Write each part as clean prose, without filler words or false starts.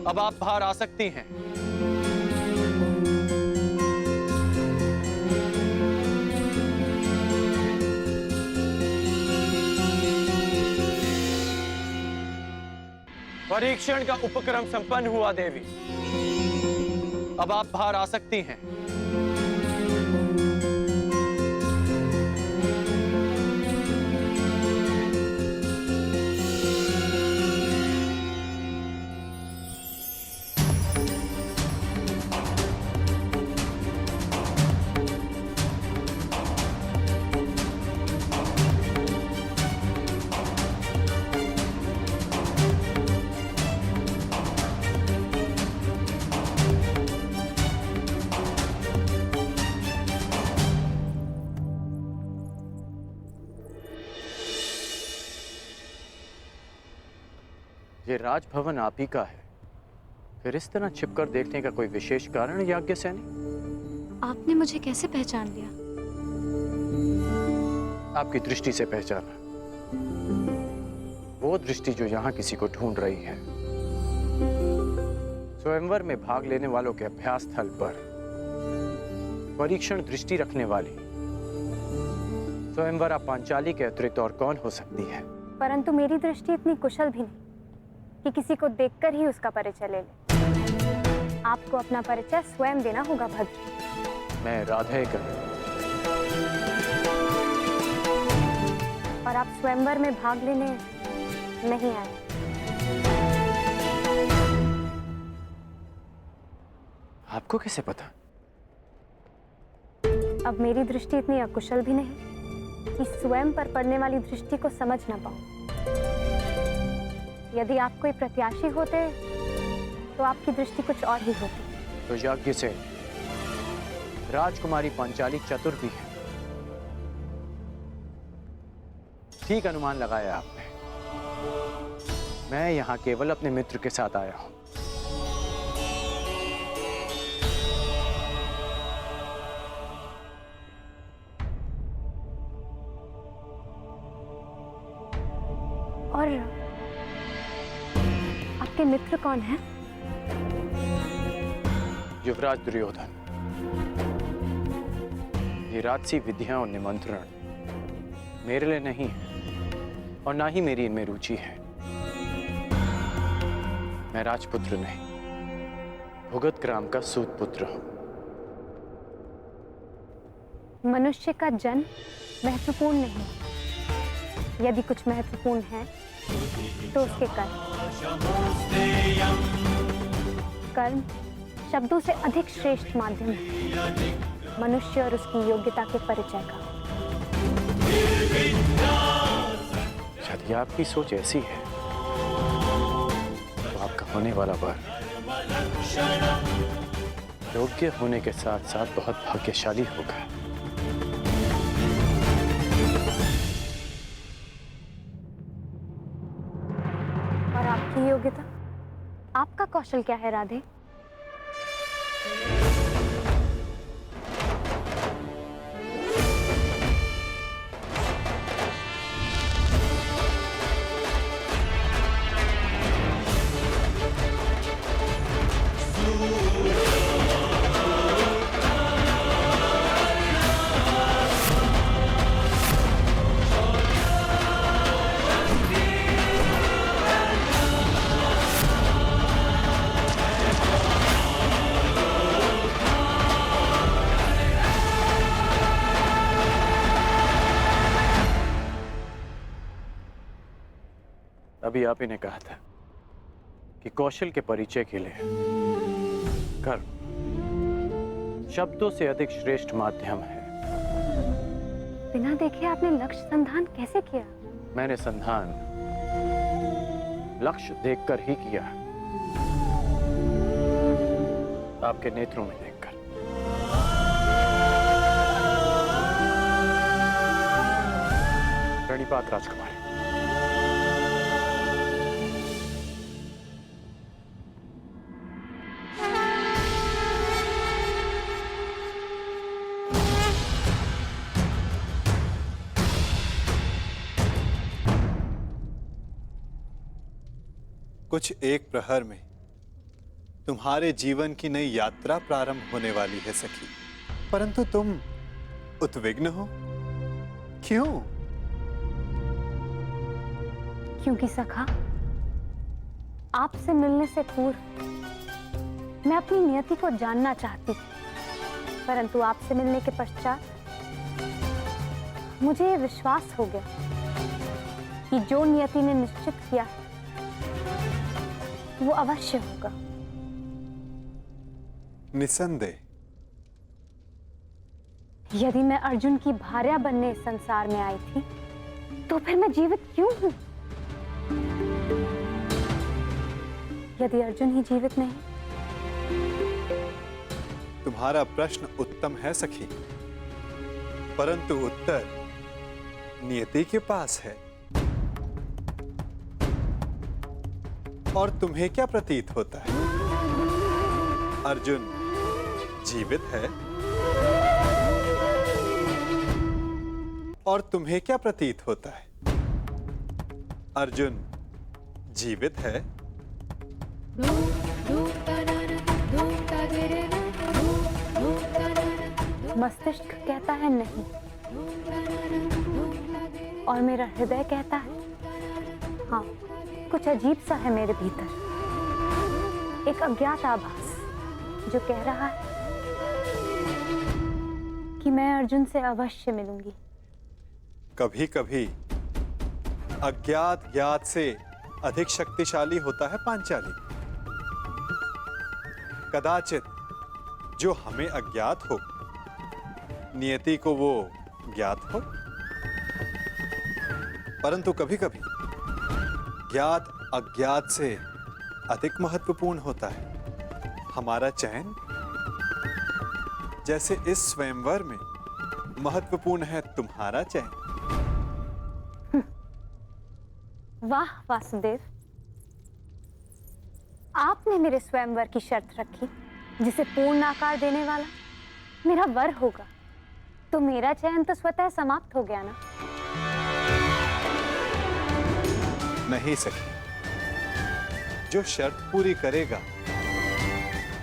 अब आप बाहर आ सकती हैं। परीक्षण का उपक्रम संपन्न हुआ देवी। अब आप बाहर आ सकती हैं। ये राजभवन आप ही का है, फिर इस तरह छिपकर देखने का कोई विशेष कारण याज्ञसेनी? आपने मुझे कैसे पहचान लिया? आपकी दृष्टि से पहचाना, वो दृष्टि जो यहां किसी को ढूंढ रही है। स्वयंवर में भाग लेने वालों के अभ्यास स्थल पर परीक्षण दृष्टि रखने वाली स्वयंवरा पांचाली के अतिरिक्त और कौन हो सकती है? परंतु मेरी दृष्टि इतनी कुशल भी नहीं कि किसी को देखकर ही उसका परिचय ले ले। आपको अपना परिचय स्वयं देना होगा भद्र। मैं राधेकर। और आप स्वयंवर में भाग लेने नहीं आए। आपको कैसे पता? अब मेरी दृष्टि इतनी अकुशल भी नहीं कि स्वयं पर पड़ने वाली दृष्टि को समझ ना पाऊं। यदि आप कोई प्रत्याशी होते तो आपकी दृष्टि कुछ और ही होती। तो यज्ञ से राजकुमारी पांचाली चतुर भी है। ठीक अनुमान लगाया आपने। मैं यहां केवल अपने मित्र के साथ आया हूं। और आपके मित्र कौन हैं? युवराज दुर्योधन। ये राजसी विधियां और निमंत्रण मेरे लिए नहीं है और ना ही मेरी इनमें रुचि है। मैं राजपुत्र नहीं, भुगत ग्राम का सूत पुत्र हूं। मनुष्य का जन्म महत्वपूर्ण नहीं, यदि कुछ महत्वपूर्ण है तो उसके कर्म। कर्म शब्दों से अधिक श्रेष्ठ माध्यम है मनुष्य और उसकी योग्यता के परिचय का। यदि आपकी सोच ऐसी है तो आपका होने वाला वर योग्य होने के साथ साथ बहुत भाग्यशाली होगा। और आपकी योग्यता, आपका कौशल क्या है राधे? अभी आप ही ने कहा था कि कौशल के परिचय के लिए कर्म शब्दों से अधिक श्रेष्ठ माध्यम है। बिना देखे आपने लक्ष्य संधान कैसे किया? मैंने संधान लक्ष्य देखकर ही किया, आपके नेत्रों में देखकर। प्रणिपात राजकुमारी। कुछ एक प्रहर में तुम्हारे जीवन की नई यात्रा प्रारंभ होने वाली है सखी, परंतु तुम उद्विग्न हो, क्यों? क्योंकि सखा, आपसे मिलने से पूर्व मैं अपनी नियति को जानना चाहती थी, परंतु आपसे मिलने के पश्चात मुझे ये विश्वास हो गया कि जो नियति ने निश्चित किया वो अवश्य होगा। निसंदेह। यदि मैं अर्जुन की भार्या बनने इस संसार में आई थी, तो फिर मैं जीवित क्यों हूं? यदि अर्जुन ही जीवित नहीं। तुम्हारा प्रश्न उत्तम है सखी, परंतु उत्तर नियति के पास है। और तुम्हें क्या प्रतीत होता है? अर्जुन जीवित है? और तुम्हें क्या प्रतीत होता है? अर्जुन जीवित है? मस्तिष्क कहता है नहीं, और मेरा हृदय कहता है हाँ। कुछ अजीब सा है मेरे भीतर, एक अज्ञात आभास जो कह रहा है कि मैं अर्जुन से अवश्य मिलूंगी। कभी कभी अज्ञात ज्ञात से अधिक शक्तिशाली होता है पांचाली। कदाचित जो हमें अज्ञात हो, नियति को वो ज्ञात हो, परंतु कभी कभी ज्ञात अज्ञात से अधिक महत्वपूर्ण होता है हमारा चयन। जैसे इस स्वयंवर में महत्वपूर्ण है तुम्हारा चयन। वाह वासुदेव, आपने मेरे स्वयंवर की शर्त रखी जिसे पूर्ण आकार देने वाला मेरा वर होगा, तो मेरा चयन तो स्वतः समाप्त हो गया ना? नहीं सके, जो शर्त पूरी करेगा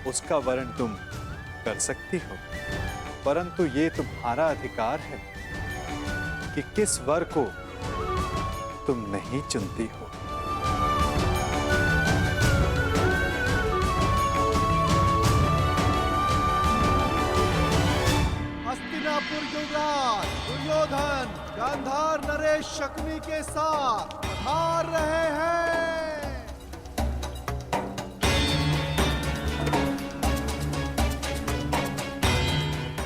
उसका वर्ण तुम कर सकती हो, परंतु ये तुम्हारा अधिकार है कि किस वर को तुम नहीं चुनती हो। हस्तिनापुर युवराज दुर्योधन गांधार नरेश शकुनी के साथ पधार रहे हैं।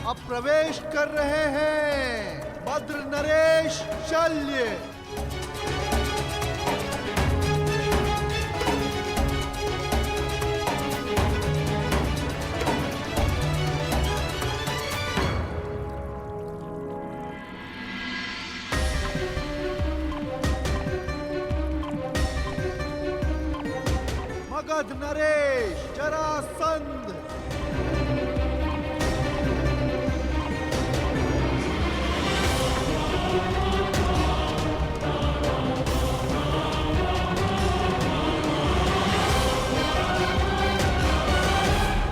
अब प्रवेश कर रहे हैं भद्र नरेश शल्य। मगध नरेश जरासंध।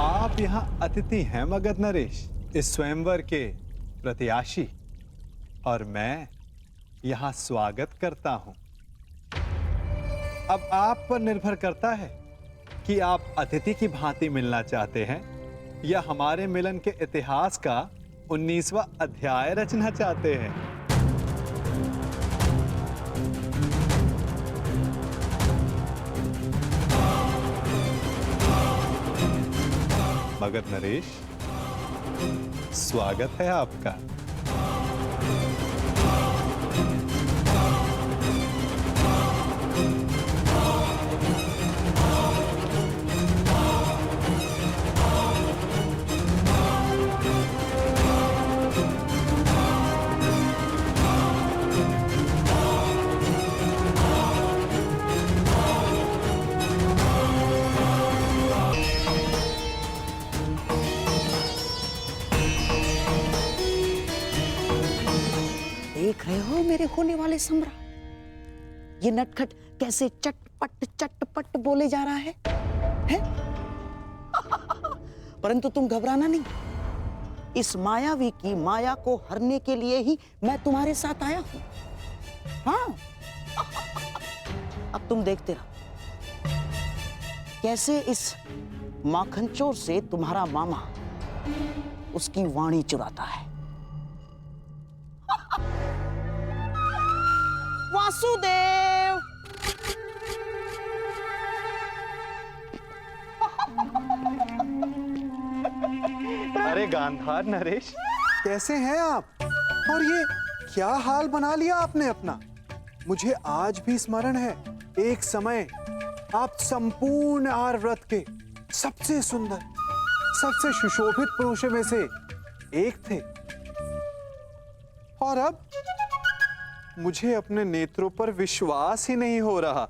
आप यहाँ अतिथि हैं मगध नरेश, इस स्वयंवर के प्रत्याशी, और मैं यहाँ स्वागत करता हूँ। अब आप पर निर्भर करता है कि आप अतिथि की भांति मिलना चाहते हैं या हमारे मिलन के इतिहास का 19वां अध्याय रचना चाहते हैं। मगध नरेश, स्वागत है आपका। देख रहे हो मेरे होने वाले सम्राट, ये नटखट कैसे चटपट चटपट बोले जा रहा है? परंतु तुम घबराना नहीं। इस मायावी की माया को हरने के लिए ही मैं तुम्हारे साथ आया हूं। हाँ, अब तुम देखते रहो कैसे इस माखनचोर से तुम्हारा मामा उसकी वाणी चुराता है। वासुदेव, अरे गांधार नरेश, कैसे हैं आप? और ये क्या हाल बना लिया आपने अपना? मुझे आज भी स्मरण है, एक समय आप संपूर्ण आर्यव्रत के सबसे सुंदर, सबसे सुशोभित पुरुषों में से एक थे। और अब मुझे अपने नेत्रों पर विश्वास ही नहीं हो रहा।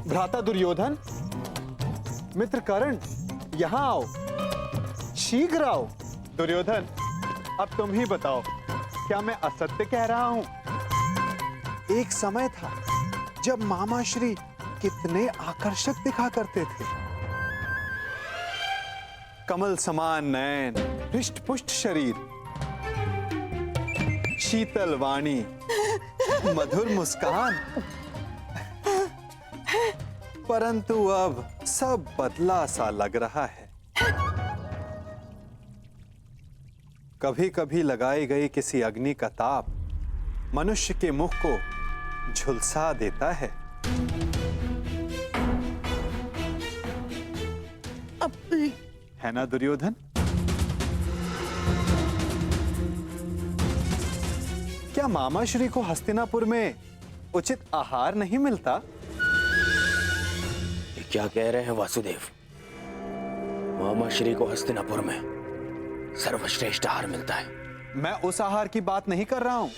भ्राता दुर्योधन, मित्र कर्ण, यहां आओ, शीघ्र आओ। दुर्योधन, अब तुम ही बताओ, क्या मैं असत्य कह रहा हूं? एक समय था जब मामा श्री कितने आकर्षक दिखा करते थे। कमल समान नयन, हृष्ट पुष्ट शरीर, शीतल वाणी, मधुर मुस्कान। परंतु अब सब बदला सा लग रहा है। कभी कभी लगाई गई किसी अग्नि का ताप मनुष्य के मुख को झुलसा देता है। है ना दुर्योधन? क्या मामा श्री को हस्तिनापुर में उचित आहार नहीं मिलता? ये क्या कह रहे हैं वासुदेव? मामा श्री को हस्तिनापुर में सर्वश्रेष्ठ आहार मिलता है। मैं उस आहार की बात नहीं कर रहा हूं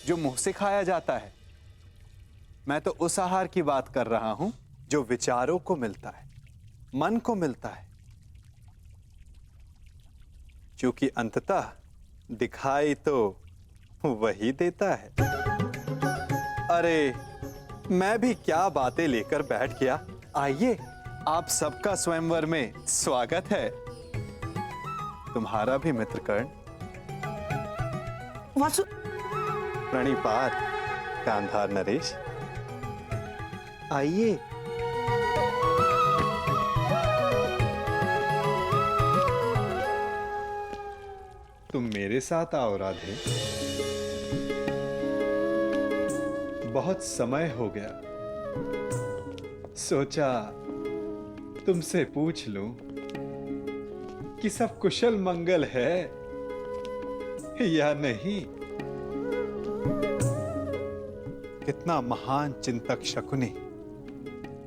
जो मुंह से खाया जाता है। मैं तो उस आहार की बात कर रहा हूं जो विचारों को मिलता है, मन को मिलता है, क्योंकि अंततः दिखाई तो वही देता है। अरे मैं भी क्या बातें लेकर बैठ गया। आइए, आप सबका स्वयंवर में स्वागत है। तुम्हारा भी मित्र कर्ण। वासु, प्रणिपात गांधार नरेश, आइए। तुम मेरे साथ आओ राधे। बहुत समय हो गया, सोचा तुमसे पूछ लूं कि सब कुशल मंगल है या नहीं। कितना महान चिंतक शकुनी,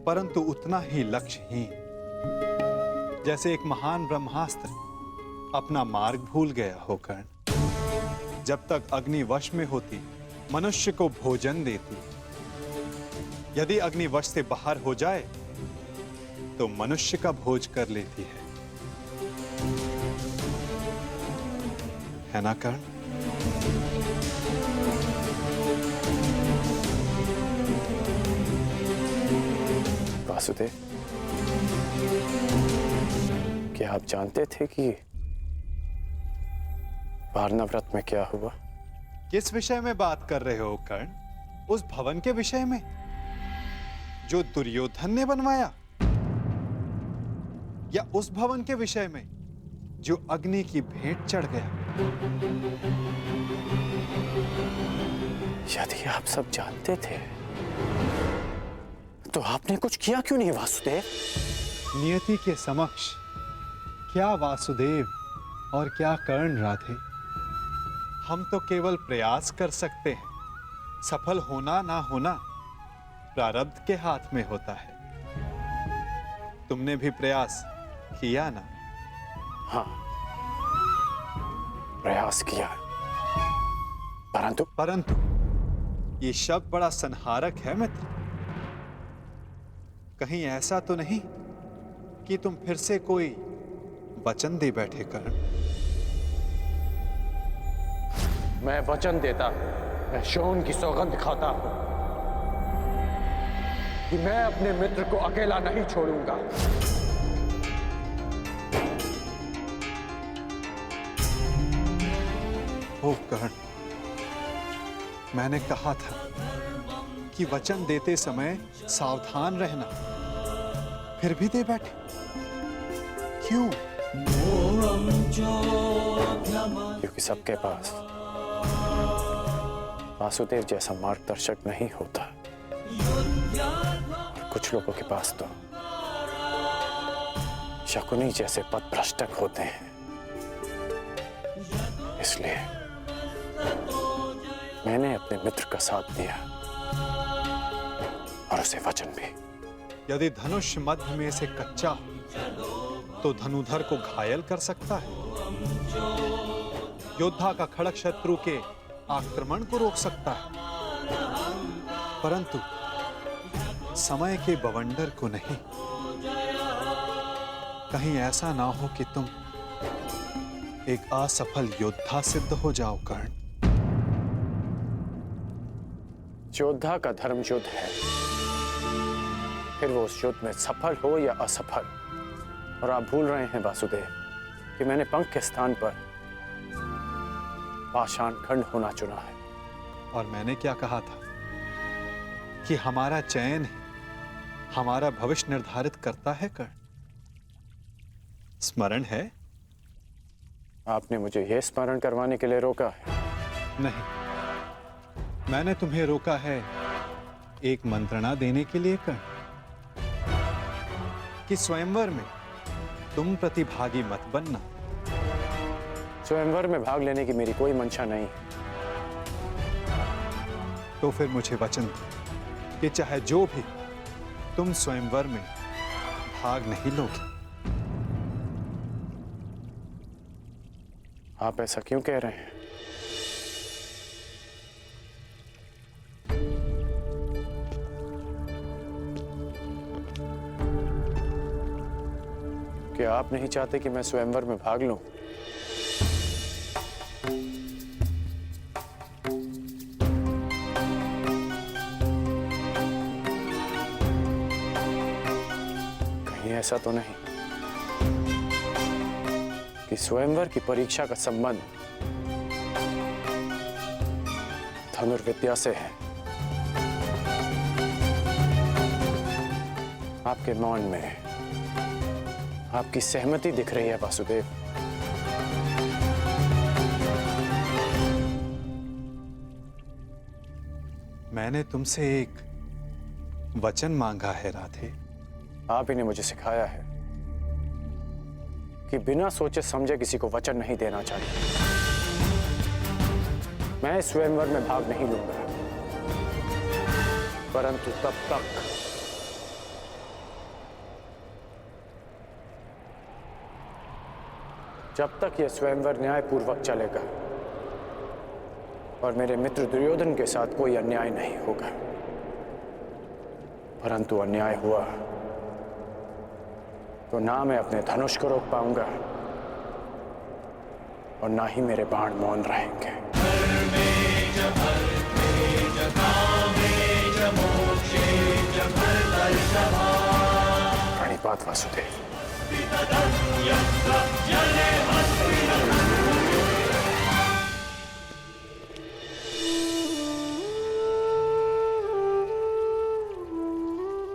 परंतु उतना ही लक्ष्यहीन। जैसे एक महान ब्रह्मास्त्र अपना मार्ग भूल गया हो कर्ण। जब तक अग्नि वश में होती मनुष्य को भोजन देती, यदि अग्नि वश से बाहर हो जाए तो मनुष्य का भोज कर लेती है ना कर्ण? वासुदेव, क्या आप जानते थे कि वारणाव्रत में क्या हुआ? किस विषय में बात कर रहे हो कर्ण? उस भवन के विषय में जो दुर्योधन ने बनवाया, या उस भवन के विषय में जो अग्नि की भेंट चढ़ गया? यदि आप सब जानते थे तो आपने कुछ किया क्यों नहीं वासुदेव? नियति के समक्ष क्या वासुदेव और क्या कर्ण राधे, हम तो केवल प्रयास कर सकते हैं। सफल होना ना होना प्रारब्ध के हाथ में होता है। तुमने भी प्रयास किया ना? हाँ, प्रयास किया, परंतु ये शब्द बड़ा संहारक है मित्र। कहीं ऐसा तो नहीं कि तुम फिर से कोई वचन दे बैठे कर्ण? मैं वचन देता हूं, मैं शोन की सौगंध खाता हूं कि मैं अपने मित्र को अकेला नहीं छोड़ूंगा। कर्ण, मैंने कहा था कि वचन देते समय सावधान रहना, फिर भी दे बैठे। क्यों? क्योंकि सबके पास वासुदेव जैसा मार्गदर्शक नहीं होता, और कुछ लोगों के पास तो शकुनी जैसे पथभ्रष्टक होते हैं। इसलिए मैंने अपने मित्र का साथ दिया और उसे वचन भी। यदि धनुष मध्य में से कच्चा हो तो धनुधर को घायल कर सकता है, योद्धा का खड़ग शत्रु के आक्रमण को रोक सकता है, परंतु समय के बवंडर को नहीं। कहीं ऐसा ना हो कि तुम एक असफल योद्धा सिद्ध हो जाओ कर्ण। योद्धा का धर्म युद्ध है, फिर वो उस युद्ध में सफल हो या असफल। और आप भूल रहे हैं वासुदेव कि मैंने पंख के स्थान पर पाषाण खंड होना चुना है। और मैंने क्या कहा था कि हमारा चयन ही हमारा भविष्य निर्धारित करता है कर्ण। स्मरण है? आपने मुझे यह स्मरण करवाने के लिए रोका है। नहीं, मैंने तुम्हें रोका है एक मंत्रणा देने के लिए कर्ण, कि स्वयंवर में तुम प्रतिभागी मत बनना। स्वयंवर में भाग लेने की मेरी कोई मंशा नहीं है। तो फिर मुझे वचन दो कि चाहे जो भी, तुम स्वयंवर में भाग नहीं लोगे। आप ऐसा क्यों कह रहे हैं? क्या आप नहीं चाहते कि मैं स्वयंवर में भाग लूं? कहीं ऐसा तो नहीं कि स्वयंवर की परीक्षा का संबंध धनुर्विद्या से है? आपके मौन में आपकी सहमति दिख रही है वासुदेव। मैंने तुमसे एक वचन मांगा है राधे। आप ही ने मुझे सिखाया है कि बिना सोचे समझे किसी को वचन नहीं देना चाहिए। मैं स्वयंवर में भाग नहीं लूंगा, परंतु तब तक जब तक यह स्वयंवर न्यायपूर्वक चलेगा और मेरे मित्र दुर्योधन के साथ कोई अन्याय नहीं होगा। परंतु अन्याय हुआ तो ना मैं अपने धनुष को रोक पाऊंगा और ना ही मेरे बाण मौन रहेंगे। प्रणिपात वासुदेव।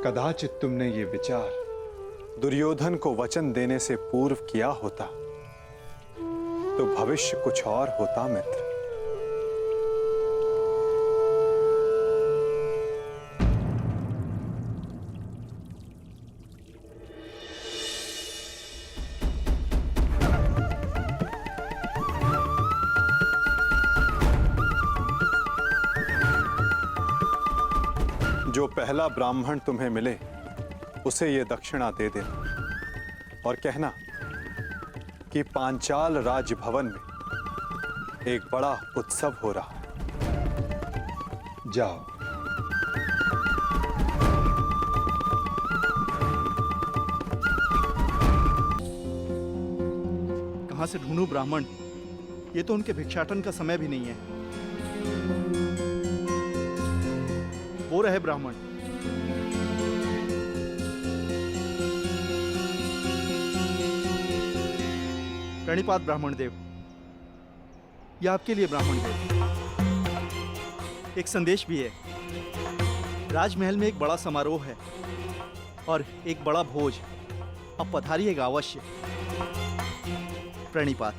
कदाचित तुमने ये विचार दुर्योधन को वचन देने से पूर्व किया होता तो भविष्य कुछ और होता मित्र। जो पहला ब्राह्मण तुम्हें मिले उसे ये दक्षिणा दे देना और कहना कि पांचाल राजभवन में एक बड़ा उत्सव हो रहा है। जाओ। कहां से ढूंढूं ब्राह्मण? ये तो उनके भिक्षाटन का समय भी नहीं है। वो रहे ब्राह्मण। प्रणिपात ब्राह्मण देव। यह आपके लिए ब्राह्मण देव। एक संदेश भी है। राजमहल में एक बड़ा समारोह है और एक बड़ा भोज। अब पधारिएगा अवश्य। प्रणिपात।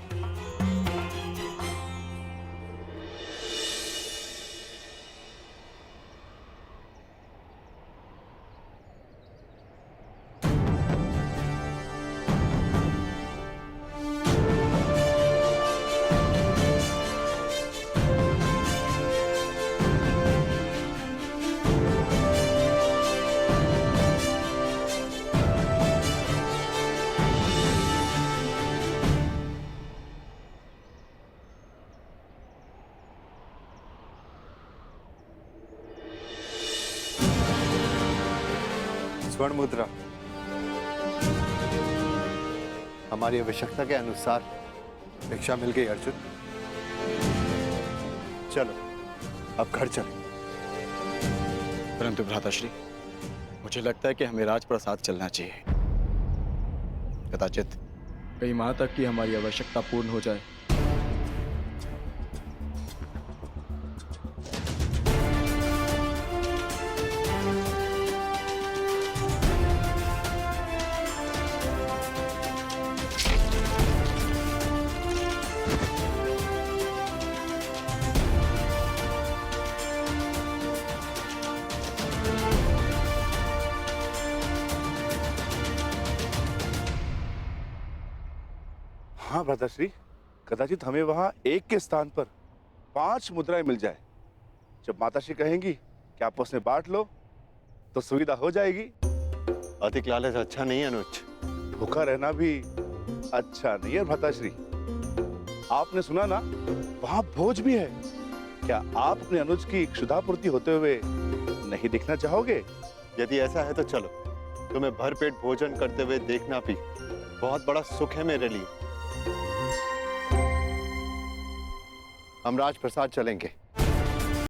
स्वर्ण मुद्रा हमारी आवश्यकता के अनुसार भिक्षा मिल गई अर्जुन। चलो अब घर चलें। परंतु भ्राताश्री, मुझे लगता है कि हमें राजप्रसाद चलना चाहिए। कदाचित कई माह तक की हमारी आवश्यकता पूर्ण हो जाए। हाँ भ्राताश्री, कदाचित हमें वहां एक के स्थान पर 5 मुद्राएं मिल जाए। जब माताश्री कहेंगी कि आपस में बांट लो तो सुविधा हो जाएगी। अधिक लालच अच्छा नहीं है अनुज। भूखा रहना भी अच्छा नहीं है भ्राताश्री। आपने सुना ना, वहां भोज भी है। क्या आप अपने अनुज की क्षुधापूर्ति होते हुए नहीं देखना चाहोगे? यदि ऐसा है तो चलो, तुम्हें भरपेट भोजन करते हुए देखना भी बहुत बड़ा सुख है मेरे लिए। हम राजप्रसाद चलेंगे।